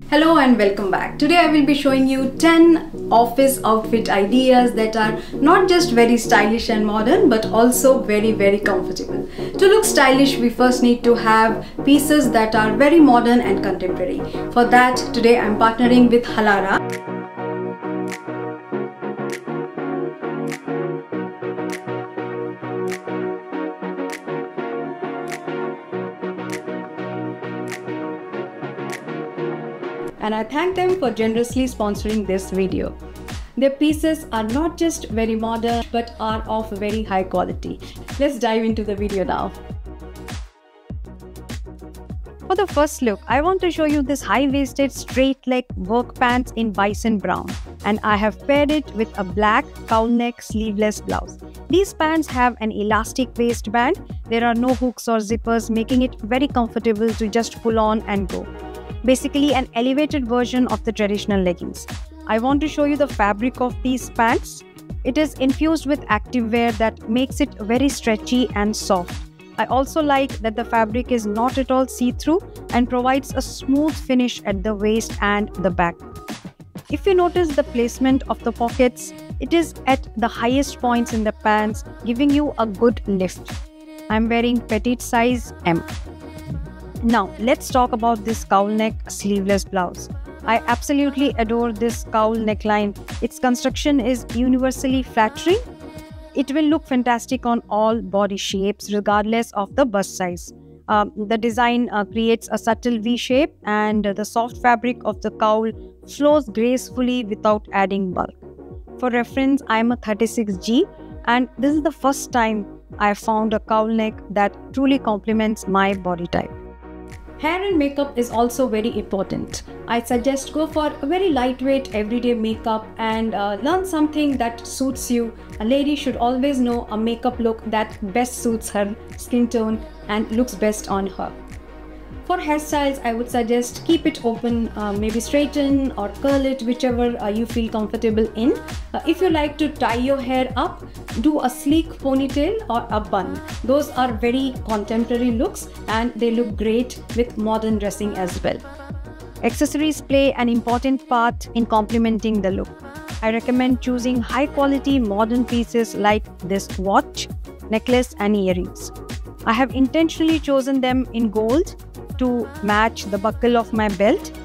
Hello and welcome back. Today I will be showing you 10 office outfit ideas that are not just very stylish and modern but also very comfortable. To look stylish, we first need to have pieces that are very modern and contemporary. For that, today I am partnering with Halara. And I thank them for generously sponsoring this video. Their pieces are not just very modern but are of very high quality. Let's dive into the video now. For the first look, I want to show you this high-waisted straight leg work pants in bison brown, and I have paired it with a black cowl neck sleeveless blouse. These pants have an elastic waistband. There are no hooks or zippers, making it very comfortable to just pull on and go. Basically an elevated version of the traditional leggings. I want to show you the fabric of these pants. It is infused with activewear that makes it very stretchy and soft. I also like that the fabric is not at all see-through and provides a smooth finish at the waist and the back. If you notice the placement of the pockets, it is at the highest points in the pants, giving you a good lift. I'm wearing petite size M. Now, let's talk about this cowl neck sleeveless blouse. I absolutely adore this cowl neckline. Its construction is universally flattering. It will look fantastic on all body shapes regardless of the bust size. The design creates a subtle V shape, and the soft fabric of the cowl flows gracefully without adding bulk. For reference, I am a 36G, and this is the first time I have found a cowl neck that truly complements my body type. Hair and makeup is also very important. I suggest go for a very lightweight everyday makeup and learn something that suits you. A lady should always know a makeup look that best suits her skin tone and looks best on her. For hairstyles, I would suggest keep it open, maybe straighten or curl it, whichever you feel comfortable in. If you like to tie your hair up, do a sleek ponytail or a bun. Those are very contemporary looks and they look great with modern dressing as well. Accessories play an important part in complementing the look. I recommend choosing high quality modern pieces like this watch, necklace and earrings. I have intentionally chosen them in gold to match the buckle of my belt,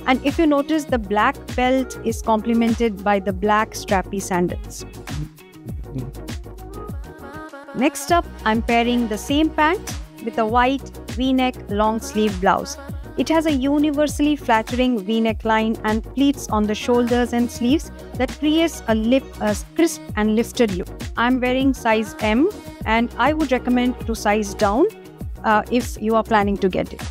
and if you notice, the black belt is complemented by the black strappy sandals. Next up, I'm pairing the same pant with a white V-neck long sleeve blouse. It has a universally flattering V-neck line and pleats on the shoulders and sleeves that creates a crisp and lifted look. I'm wearing size M, and I would recommend to size down if you are planning to get it.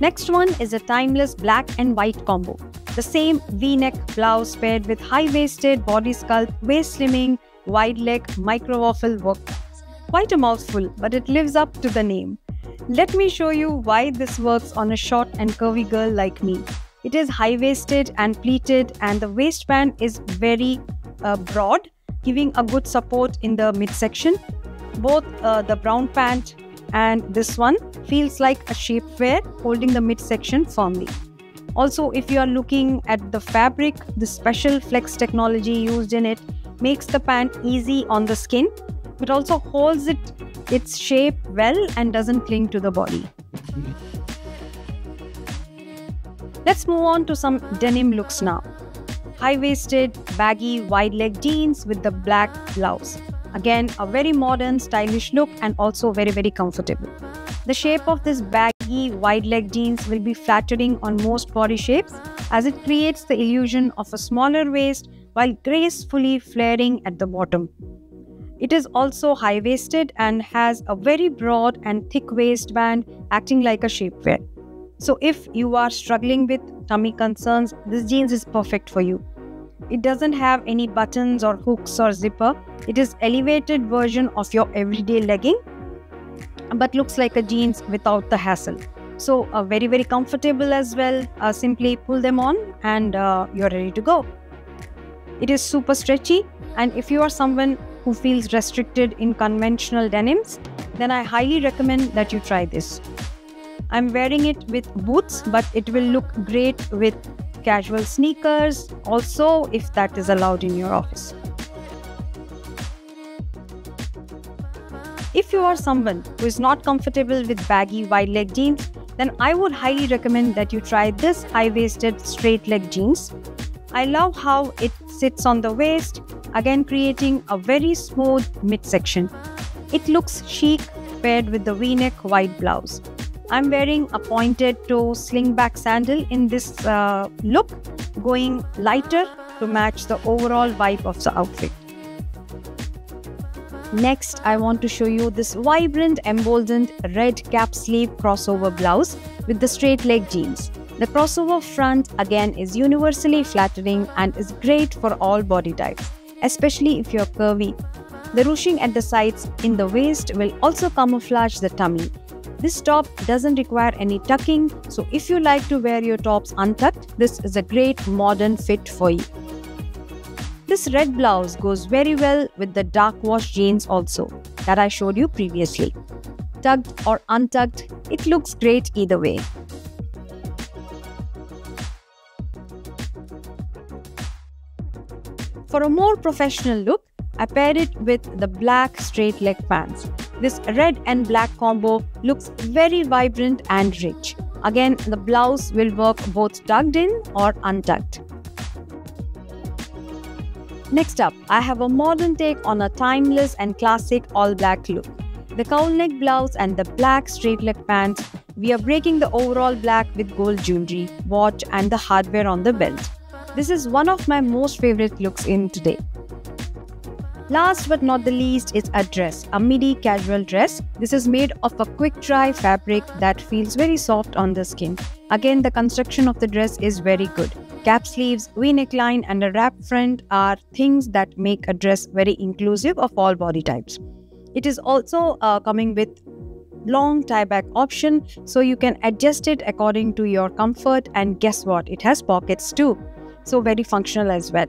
Next one is a timeless black and white combo. The same V-neck blouse paired with high-waisted body sculpt, waist slimming, wide leg, micro waffle work pants. Quite a mouthful, but it lives up to the name. Let me show you why this works on a short and curvy girl like me. It is high-waisted and pleated, and the waistband is very broad, giving a good support in the midsection. Both the brown pant and this one feels like a shapewear, holding the midsection firmly. Also, if you are looking at the fabric, the special flex technology used in it makes the pant easy on the skin, but also holds its shape well and doesn't cling to the body. Let's move on to some denim looks now. High-waisted, baggy, wide-leg jeans with the black blouse. Again, a very modern, stylish look and also very comfortable. The shape of this baggy, wide-leg jeans will be flattering on most body shapes as it creates the illusion of a smaller waist while gracefully flaring at the bottom. It is also high-waisted and has a very broad and thick waistband acting like a shapewear. So if you are struggling with tummy concerns, this jeans is perfect for you. It doesn't have any buttons or hooks or zipper. It is elevated version of your everyday legging, but looks like a jeans without the hassle. So very comfortable as well. Simply pull them on and you're ready to go. It is super stretchy, and if you are someone who feels restricted in conventional denims, then I highly recommend that you try this. I'm wearing it with boots, but it will look great with casual sneakers also, if that is allowed in your office. If you are someone who is not comfortable with baggy wide leg jeans, then I would highly recommend that you try this high-waisted straight leg jeans. I love how it sits on the waist, again creating a very smooth midsection. It looks chic paired with the V-neck white blouse. I'm wearing a pointed toe slingback sandal in this look, going lighter to match the overall vibe of the outfit. Next, I want to show you this vibrant emboldened red cap sleeve crossover blouse with the straight leg jeans. The crossover front again is universally flattering and is great for all body types, especially if you're curvy. The ruching at the sides in the waist will also camouflage the tummy. This top doesn't require any tucking, so if you like to wear your tops untucked, this is a great modern fit for you. This red blouse goes very well with the dark wash jeans also that I showed you previously. Tucked or untucked, it looks great either way. For a more professional look, I paired it with the black straight leg pants. This red and black combo looks very vibrant and rich. Again, the blouse will work both tucked in or untucked. Next up, I have a modern take on a timeless and classic all-black look. The cowl neck blouse and the black straight leg pants, we are breaking the overall black with gold jewelry, watch and the hardware on the belt. This is one of my most favorite looks in today. Last but not the least is a dress, a midi casual dress. This is made of a quick dry fabric that feels very soft on the skin. Again, the construction of the dress is very good. Cap sleeves, V-neckline and a wrap front are things that make a dress very inclusive of all body types. It is also coming with long tie-back option, so you can adjust it according to your comfort, and guess what? It has pockets too, so very functional as well.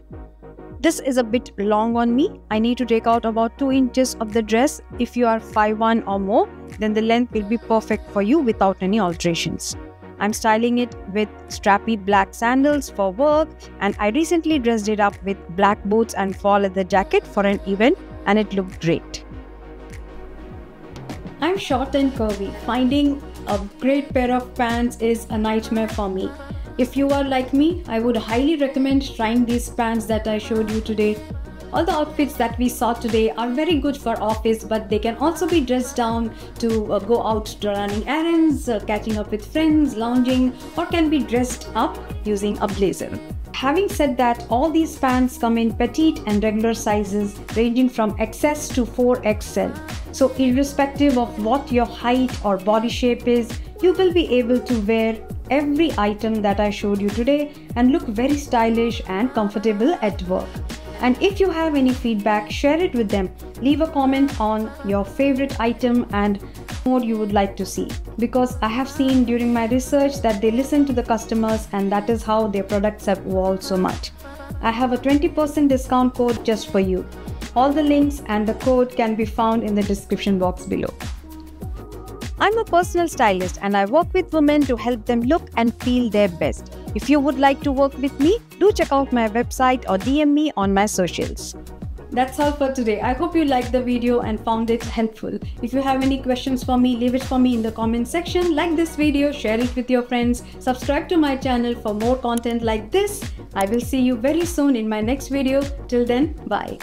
This is a bit long on me. I need to take out about 2 inches of the dress. If you are 5'1" or more, then the length will be perfect for you without any alterations. I'm styling it with strappy black sandals for work, and I recently dressed it up with black boots and fall leather jacket for an event, and it looked great. I'm short and curvy. Finding a great pair of pants is a nightmare for me. If you are like me, I would highly recommend trying these pants that I showed you today. All the outfits that we saw today are very good for office, but they can also be dressed down to go out to running errands, catching up with friends, lounging, or can be dressed up using a blazer. Having said that, all these pants come in petite and regular sizes ranging from XS to 4XL. So irrespective of what your height or body shape is, you will be able to wear every item that I showed you today and look very stylish and comfortable at work. And if you have any feedback, share it with them. Leave a comment on your favorite item and what you would like to see, because I have seen during my research that they listen to the customers, and that is how their products have evolved so much. I have a 20% discount code just for you. All the links and the code can be found in the description box below. I'm a personal stylist and I work with women to help them look and feel their best. If you would like to work with me, do check out my website or DM me on my socials. That's all for today. I hope you liked the video and found it helpful. If you have any questions for me, leave it for me in the comment section. Like this video, share it with your friends, subscribe to my channel for more content like this. I will see you very soon in my next video. Till then, bye.